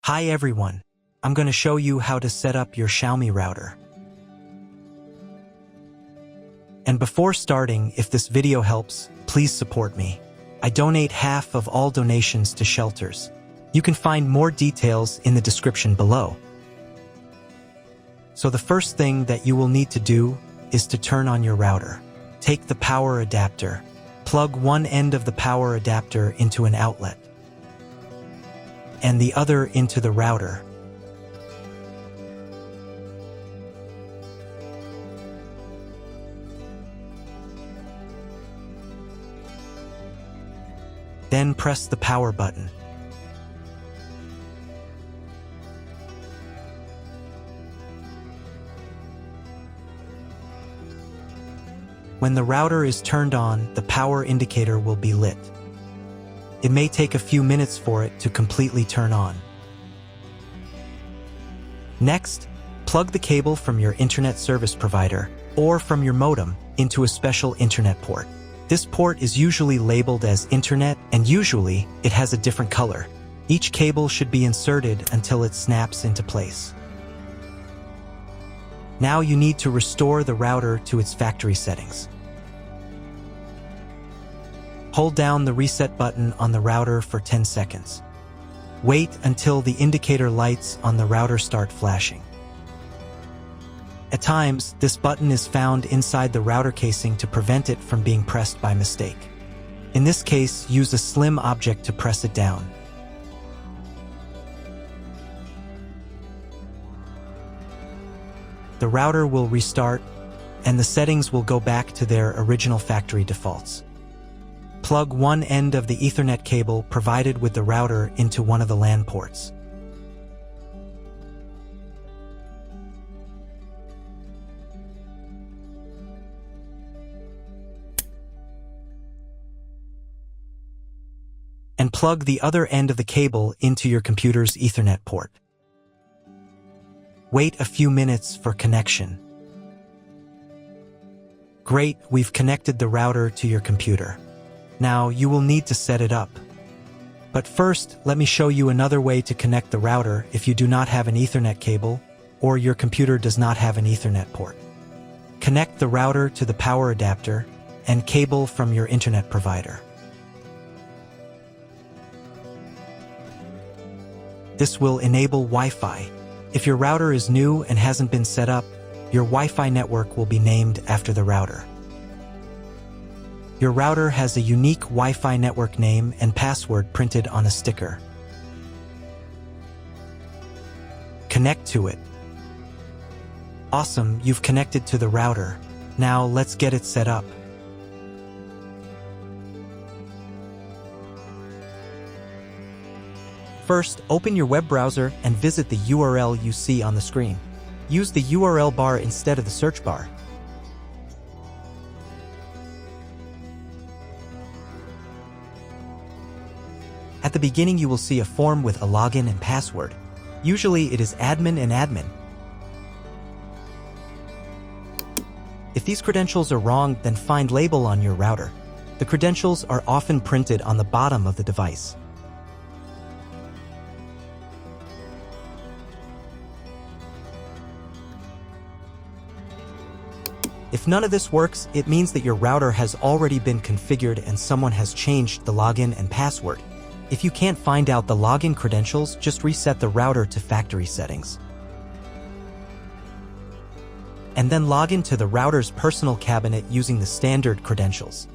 Hi everyone, I'm going to show you how to set up your Xiaomi router. And before starting, if this video helps, please support me. I donate half of all donations to shelters. You can find more details in the description below. So the first thing that you will need to do is to turn on your router. Take the power adapter. Plug one end of the power adapter into an outlet and the other into the router. Then press the power button. When the router is turned on, the power indicator will be lit. It may take a few minutes for it to completely turn on. Next, plug the cable from your internet service provider or from your modem into a special internet port. This port is usually labeled as internet, and usually it has a different color. Each cable should be inserted until it snaps into place. Now you need to restore the router to its factory settings. Hold down the reset button on the router for 10 seconds. Wait until the indicator lights on the router start flashing. At times, this button is found inside the router casing to prevent it from being pressed by mistake. In this case, use a slim object to press it down. The router will restart, and the settings will go back to their original factory defaults. Plug one end of the Ethernet cable provided with the router into one of the LAN ports. And plug the other end of the cable into your computer's Ethernet port. Wait a few minutes for connection. Great, we've connected the router to your computer. Now you will need to set it up. But first, let me show you another way to connect the router if you do not have an Ethernet cable or your computer does not have an Ethernet port. Connect the router to the power adapter and cable from your internet provider. This will enable Wi-Fi. If your router is new and hasn't been set up, your Wi-Fi network will be named after the router. Your router has a unique Wi-Fi network name and password printed on a sticker. Connect to it. Awesome, you've connected to the router. Now let's get it set up. First, open your web browser and visit the URL you see on the screen. Use the URL bar instead of the search bar. At the beginning, you will see a form with a login and password. Usually, it is admin and admin. If these credentials are wrong, then find label on your router. The credentials are often printed on the bottom of the device. If none of this works, it means that your router has already been configured and someone has changed the login and password. If you can't find out the login credentials, just reset the router to factory settings. And then log into the router's personal cabinet using the standard credentials.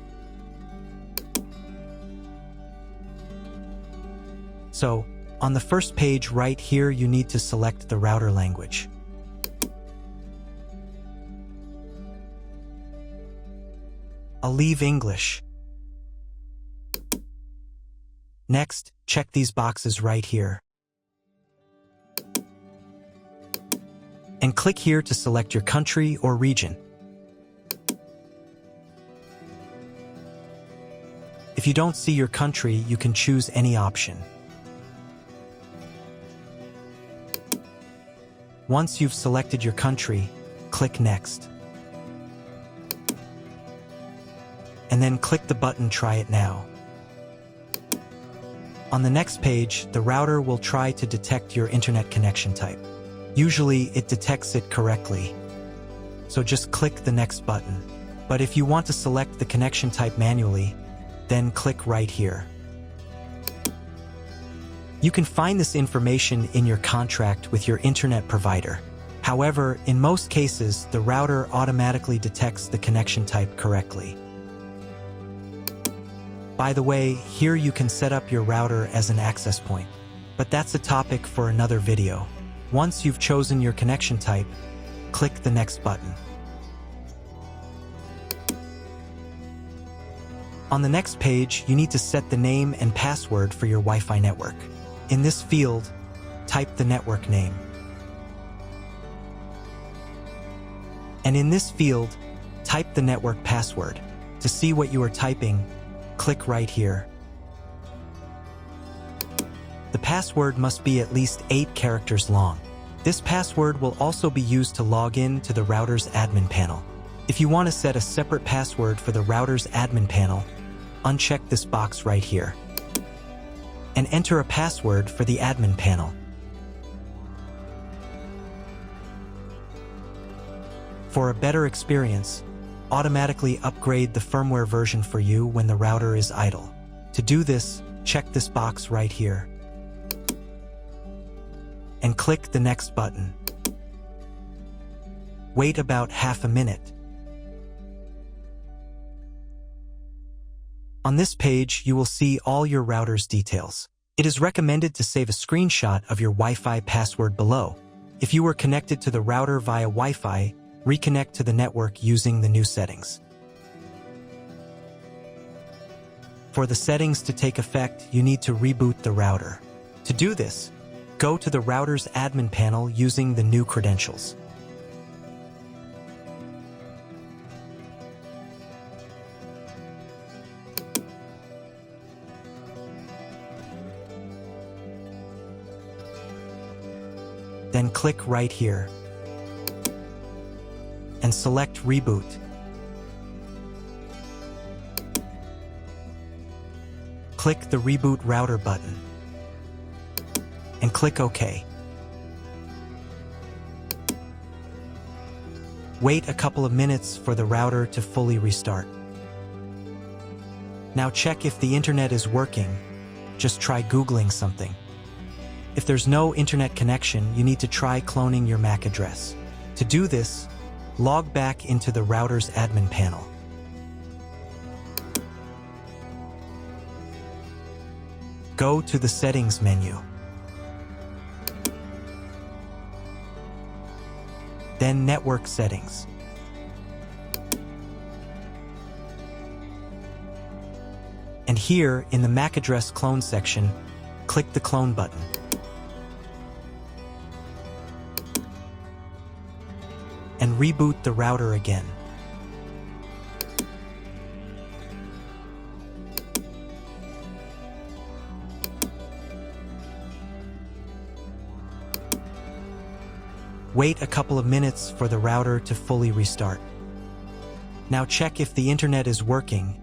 So, on the first page right here, you need to select the router language. I'll leave English. Next, check these boxes right here. And click here to select your country or region. If you don't see your country, you can choose any option. Once you've selected your country, click Next. And then click the button Try It Now. On the next page, the router will try to detect your internet connection type. Usually, it detects it correctly. So just click the next button. But if you want to select the connection type manually, then click right here. You can find this information in your contract with your internet provider. However, in most cases, the router automatically detects the connection type correctly. By the way, here you can set up your router as an access point. But that's a topic for another video. Once you've chosen your connection type, click the next button. On the next page, you need to set the name and password for your Wi-Fi network. In this field, type the network name. And in this field, type the network password. To see what you are typing, click right here. The password must be at least 8 characters long. This password will also be used to log in to the router's admin panel. If you want to set a separate password for the router's admin panel, uncheck this box right here and enter a password for the admin panel. For a better experience, automatically upgrade the firmware version for you when the router is idle. To do this, check this box right here and click the next button. Wait about half a minute. On this page, you will see all your router's details. It is recommended to save a screenshot of your Wi-Fi password below. If you were connected to the router via Wi-Fi, reconnect to the network using the new settings. For the settings to take effect, you need to reboot the router. To do this, go to the router's admin panel using the new credentials. Then click right here and select Reboot. Click the Reboot Router button and click OK. Wait a couple of minutes for the router to fully restart. Now check if the internet is working. Just try Googling something. If there's no internet connection, you need to try cloning your MAC address. To do this, log back into the router's admin panel. Go to the Settings menu. Then Network Settings. And here, in the MAC address clone section, click the Clone button. And reboot the router again. Wait a couple of minutes for the router to fully restart. Now check if the internet is working.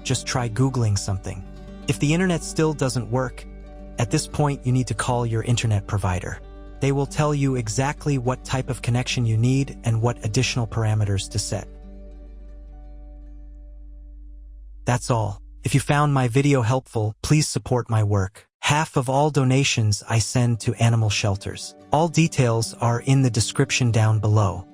Just try Googling something. If the internet still doesn't work, at this point you need to call your internet provider. They will tell you exactly what type of connection you need and what additional parameters to set. That's all. If you found my video helpful, please support my work. Half of all donations I send to animal shelters. All details are in the description down below.